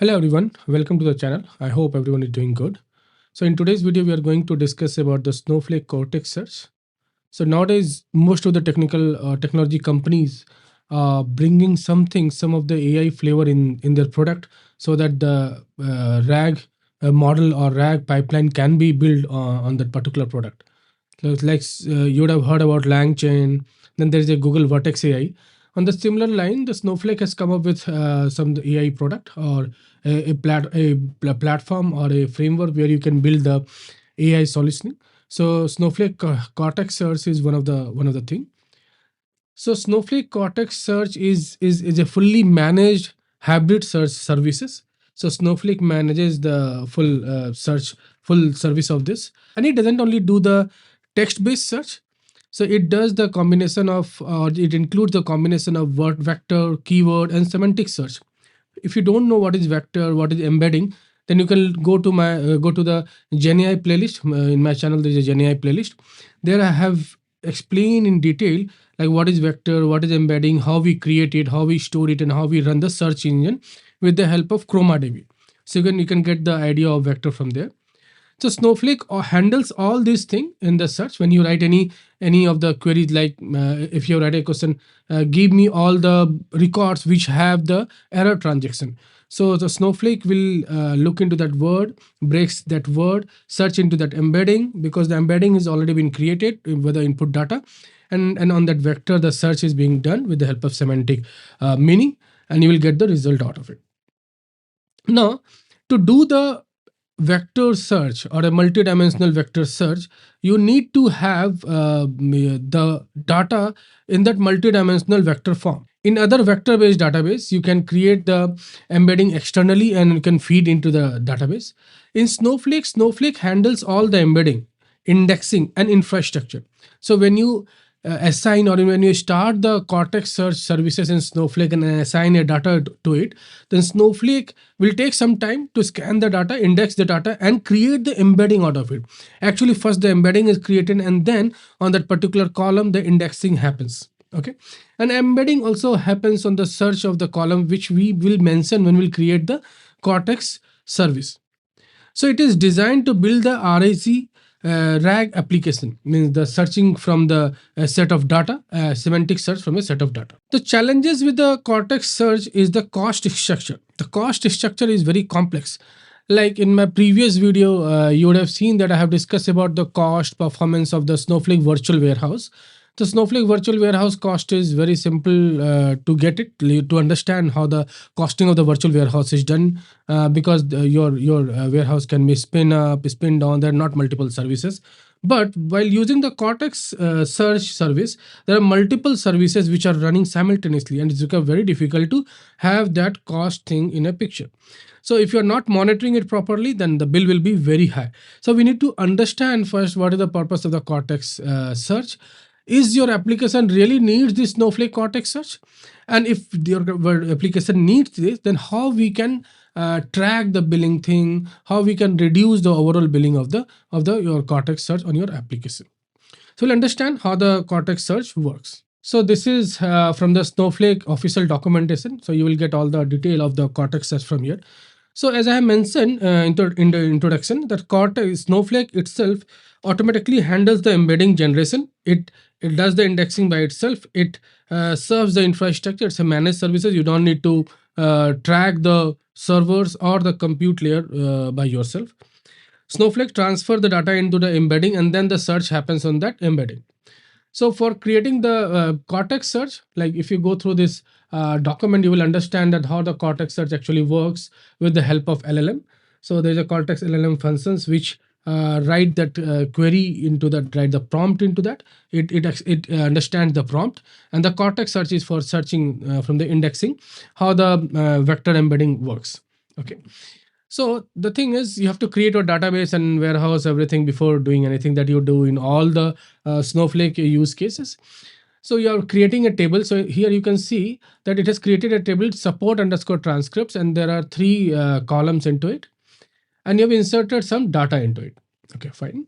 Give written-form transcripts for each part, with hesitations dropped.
Hello everyone, welcome to the channel. I hope everyone is doing good. So in today's video, we are going to discuss about the Snowflake Cortex Search. So nowadays, most of the technology companies are bringing some of the AI flavor in their product, so that the RAG model or RAG pipeline can be built on that particular product. So it's like you would have heard about LangChain. Then there is a Google Vertex AI. On the similar line, the Snowflake has come up with some AI product or a platform or a framework where you can build the AI solutioning. So Snowflake Cortex Search is one of the thing. So Snowflake Cortex Search is a fully managed hybrid search services. So Snowflake manages the full service of this, and it doesn't only do the text-based search. So it does the combination of, or it includes the combination of word vector, keyword, and semantic search. If you don't know what is vector, what is embedding, then you can go to the GenAI playlist. In my channel, there is a GenAI playlist. There I have explained in detail like what is vector, what is embedding, how we create it, how we store it, and how we run the search engine with the help of ChromaDB. So you can get the idea of vector from there. So Snowflake handles all these things in the search. When you write any of the queries, like if you write a question, give me all the records which have the error transaction. So the Snowflake will look into that word, breaks that word, search into that embedding, because the embedding has already been created with the input data, and on that vector the search is being done with the help of semantic meaning, and you will get the result out of it. Now, to do the vector search or a multi-dimensional vector search, you need to have the data in that multi-dimensional vector form. In other vector-based database, you can create the embedding externally and you can feed into the database. In Snowflake, Snowflake handles all the embedding, indexing, and infrastructure. So when you assign, or when you start the Cortex search services in Snowflake and assign a data to it, then Snowflake will take some time to scan the data, index the data, and create the embedding out of it. Actually, first the embedding is created, and then on that particular column, the indexing happens. Okay, and embedding also happens on the search of the column, which we will mention when we'll create the Cortex service. So it is designed to build the RAG application, means the searching from the set of data, semantic search from a set of data. The challenges with the Cortex search is the cost structure. The cost structure is very complex. Like in my previous video, you would have seen that I have discussed about the cost performance of the Snowflake virtual warehouse. The Snowflake virtual warehouse cost is very simple to get it, to understand how the costing of the virtual warehouse is done, because your warehouse can be spin up, spin down. There are not multiple services. But while using the Cortex search service, there are multiple services which are running simultaneously, and it's become very difficult to have that cost thing in a picture. So if you're not monitoring it properly, then the bill will be very high. So we need to understand first what is the purpose of the Cortex search. Is your application really needs this Snowflake Cortex search? And if your application needs this, then how we can track the billing thing, how we can reduce the overall billing of the your Cortex search on your application. So we'll understand how the Cortex search works. So this is from the Snowflake official documentation. So you will get all the detail of the Cortex search from here. So as I have mentioned in the introduction, that Cortex Snowflake itself automatically handles the embedding generation. It does the indexing by itself. It serves the infrastructure. It's a managed services. You don't need to track the servers or the compute layer by yourself. Snowflake transfer the data into the embedding, and then the search happens on that embedding. So for creating the Cortex search, like if you go through this document, you will understand that how the Cortex search actually works with the help of LLM. So there's a Cortex LLM functions which write that query into that, write the prompt into that. It understands the prompt, and the Cortex search is for searching from the indexing, how the vector embedding works. Okay. So the thing is, you have to create a database and warehouse everything before doing anything that you do in all the Snowflake use cases. So you are creating a table. So here you can see that it has created a table support underscore transcripts, and there are three columns into it, and you have inserted some data into it. Okay, fine.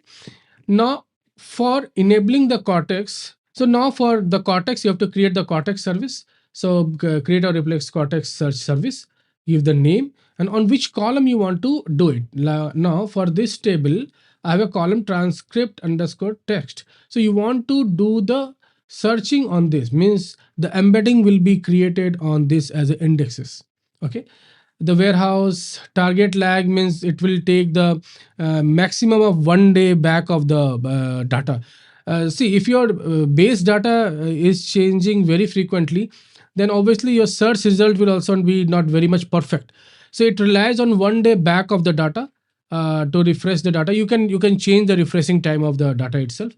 Now for enabling the Cortex, so now for the Cortex, you have to create the Cortex service. So create or replace Cortex search service. give the name, and on which column you want to do it. Now for this table, I have a column transcript underscore text. So you want to do the searching on this, means the embedding will be created on this as a indexes. Okay. The warehouse target lag means it will take the maximum of 1 day back of the data. See, if your base data is changing very frequently, then obviously your search result will also be not very much perfect. So it relies on 1 day back of the data to refresh the data. You can change the refreshing time of the data itself.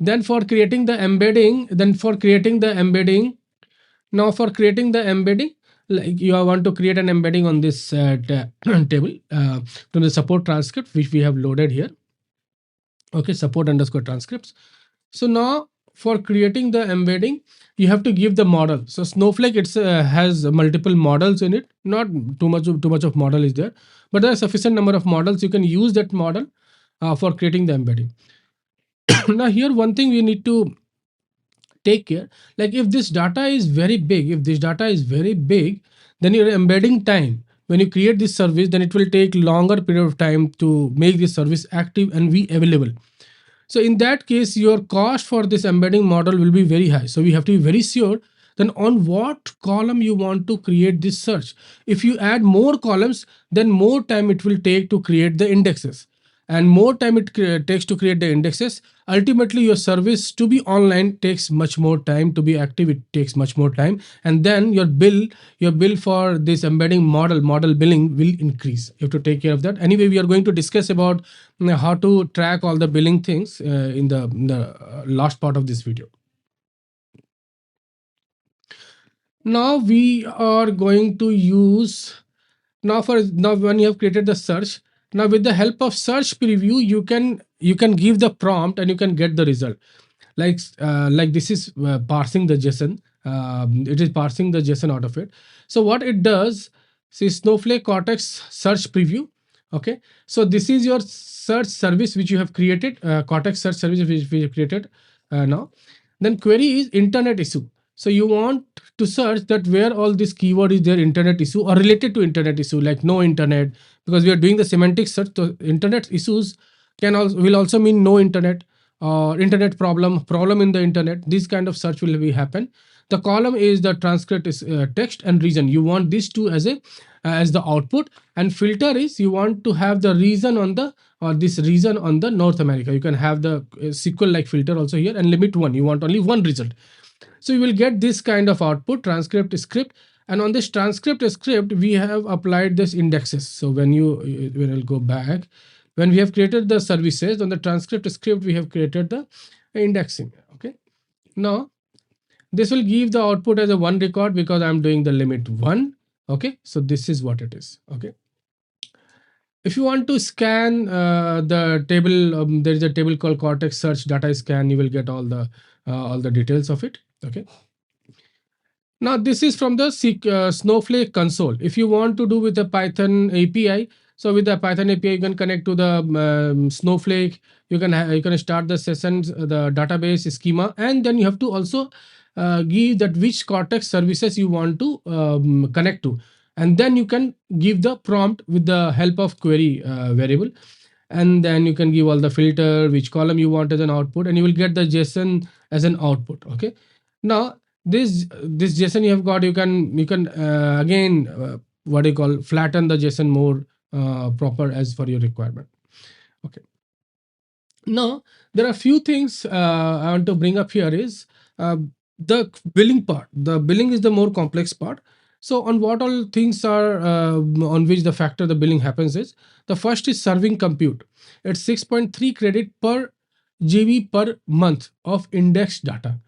Then for creating the embedding, now for creating the embedding, like you want to create an embedding on this table to the support transcript which we have loaded here. Okay, support underscore transcripts. So now for creating the embedding, you have to give the model. So Snowflake it's has multiple models in it. Not too much of model is there, but there are sufficient number of models. You can use that model for creating the embedding. Now here one thing we need to take care, like if this data is very big, then your embedding time when you create this service, then it will take longer period of time to make this service active and be available. So in that case, your cost for this embedding model will be very high. So we have to be very sure then on what column you want to create this search. If you add more columns, then more time it will take to create the indexes, and more time it takes to create the indexes. Ultimately, your service to be online takes much more time, to be active it takes much more time, and then your bill for this embedding model billing will increase. You have to take care of that. Anyway, we are going to discuss about how to track all the billing things in the last part of this video. Now we are going to use, now when you have created the search, now with the help of search preview, you can give the prompt and you can get the result. Like this is parsing the JSON. It is parsing the JSON out of it. So what it does, see Snowflake Cortex search preview. Okay, so this is your search service which you have created, Cortex search service which we have created now. Then query is internet issue. So you want to search that where all this keyword is there, internet issue or related to internet issue, like no internet, because we are doing the semantic search. So internet issues will also mean no internet or internet problem in the internet. This kind of search will be happen. The column is the transcript is text and region. You want these two as the output, and filter is you want to have the region on the, or this region on the North America. You can have the SQL like filter also here, and limit one. You want only one result. So you will get this kind of output transcript script, and on this transcript script we have applied this indexes. So when I'll go back, when we have created the services on the transcript script, we have created the indexing. Okay, now this will give the output as a one record because I'm doing the limit one. Okay, so this is what it is. Okay, if you want to scan the table, there is a table called Cortex Search Data Scan. You will get all the details of it. Okay. Now this is from the Snowflake console. If you want to do with the Python API, so with the Python API, you can connect to the Snowflake. You can start the sessions, the database schema, and then you have to also give that which Cortex services you want to connect to, and then you can give the prompt with the help of query variable, and then you can give all the filter, which column you want as an output, and you will get the JSON as an output. Okay. Now this JSON you have got, you can again what do you call, flatten the JSON more proper as for your requirement. Okay. Now there are few things I want to bring up here is the billing part. The billing is the more complex part. So on what all things are on which the factor the billing happens is, the first is serving compute. It's 6.3 credit per GB per month of indexed data.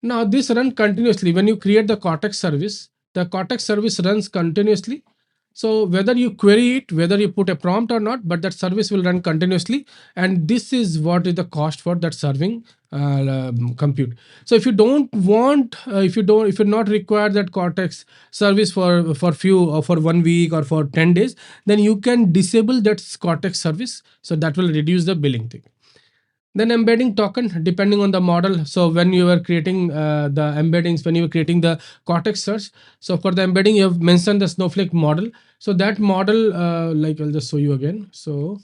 Now this run continuously. When you create the Cortex service, the Cortex service runs continuously. So whether you query it, whether you put a prompt or not, but that service will run continuously. And this is what is the cost for that serving compute. So if you don't want, if you're not required that Cortex service for few or for 1 week or for 10 days, then you can disable that Cortex service. So that will reduce the billing thing. Then embedding token, depending on the model. So when you were creating the embeddings, when you were creating the Cortex search, so for the embedding, you have mentioned the Snowflake model. So that model, like I'll just show you again. So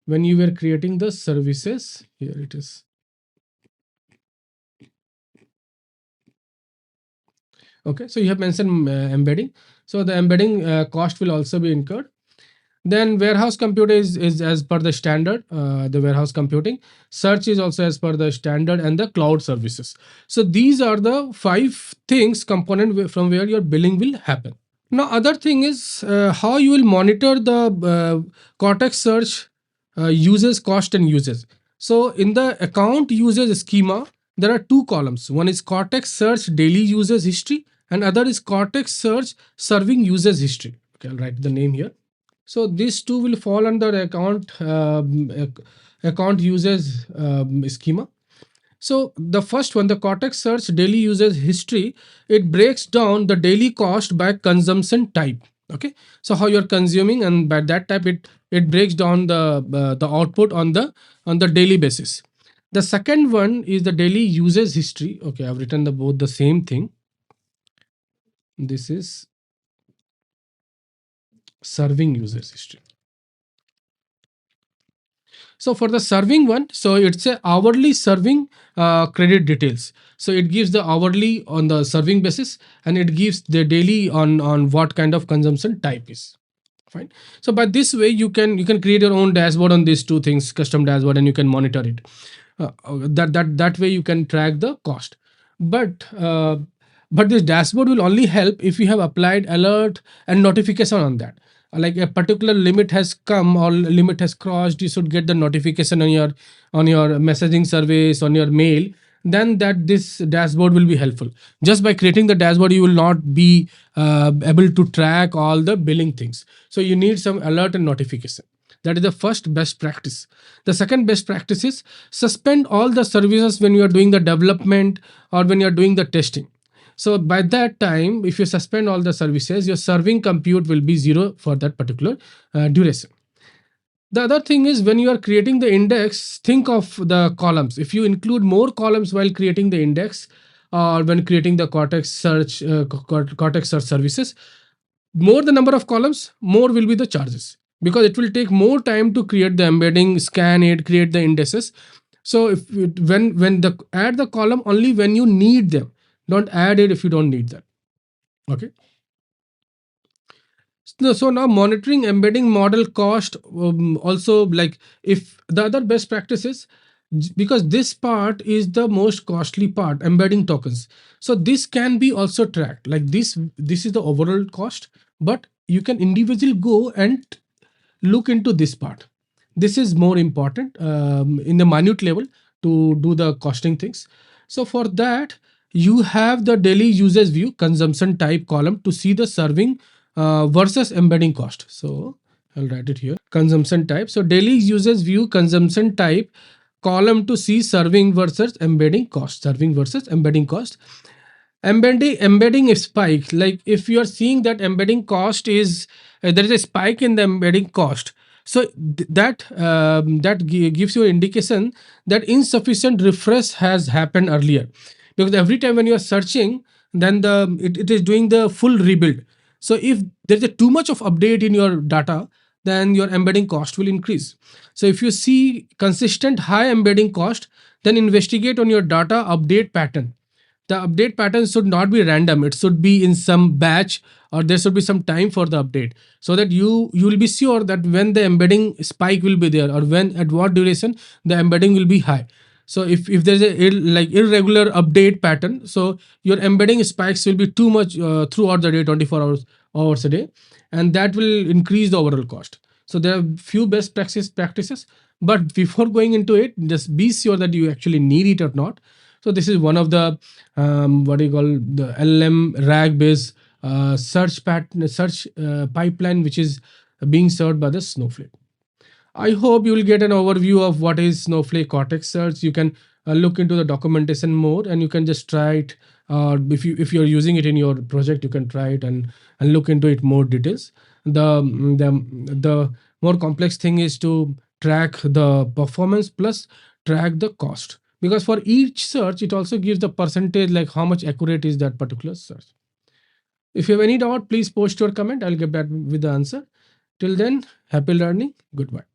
when you were creating the services, here it is. Okay, so you have mentioned embedding. So the embedding cost will also be incurred. Then warehouse compute is as per the standard, the warehouse computing. Search is also as per the standard, and the cloud services. So these are the five things component from where your billing will happen. Now, other thing is how you will monitor the Cortex search uses, cost, and uses. So, in the account usage schema, there are two columns. One is Cortex search daily users history, and other is Cortex search serving users history. Okay, I'll write the name here. So, these two will fall under account users schema. So the first one, the Cortex Search daily users history, it breaks down the daily cost by consumption type. Okay, so how you're consuming, and by that type, it breaks down the output on the daily basis. The second one is the daily users history. Okay, I've written the both the same thing. This is serving users history. So for the serving one, so it's a hourly serving credit details. So it gives the hourly on the serving basis, and it gives the daily on what kind of consumption type is. Fine. So by this way, you can create your own dashboard on these two things, custom dashboard, and you can monitor it. That way you can track the cost. But this dashboard will only help if you have applied alert and notification on that. Like a particular limit has come or limit has crossed, you should get the notification on your messaging service, on your mail. Then that this dashboard will be helpful. Just by creating the dashboard, you will not be able to track all the billing things. So you need some alert and notification. That is the first best practice. The second best practice is suspend all the services when you are doing the development or when you are doing the testing. So by that time, if you suspend all the services, your serving compute will be zero for that particular duration. The other thing is when you are creating the index, think of the columns. If you include more columns while creating the index or when creating the Cortex search services, more the number of columns, more will be the charges, because it will take more time to create the embedding, scan it, create the indices. So if when the add the column only when you need them, don't add it if you don't need that. Okay. So now monitoring embedding model cost, also, like, if the other best practices, because this part is the most costly part, embedding tokens. So this can be also tracked, like this is the overall cost, but you can individually go and look into this part. This is more important in the minute level to do the costing things. So for that, you have the daily users view consumption type column to see the serving versus embedding cost. So I'll write it here, consumption type. So daily users view consumption type column to see serving versus embedding cost, serving versus embedding cost. Embedding a spike, like if you are seeing that embedding cost is there is a spike in the embedding cost. So gives you an indication that insufficient refresh has happened earlier, because every time when you are searching, then it is doing the full rebuild. So if there is a too much of update in your data, then your embedding cost will increase. So if you see consistent high embedding cost, then investigate on your data update pattern. The update pattern should not be random, it should be in some batch, or there should be some time for the update, so that you will be sure that when the embedding spike will be there, or when at what duration the embedding will be high. So if there's a like irregular update pattern, so your embedding spikes will be too much throughout the day, 24 hours a day, and that will increase the overall cost. So there are few best practices, but before going into it, just be sure that you actually need it or not. So this is one of the what do you call, the LM RAG based search pipeline, which is being served by the Snowflake. I hope you will get an overview of what is Snowflake Cortex Search. You can look into the documentation more, and you can just try it. If you're using it in your project, you can try it and look into it more details. The more complex thing is to track the performance plus track the cost, because for each search it also gives the percentage, like how much accurate is that particular search. If you have any doubt, please post your comment. I'll get back with the answer. Till then, happy learning. Goodbye.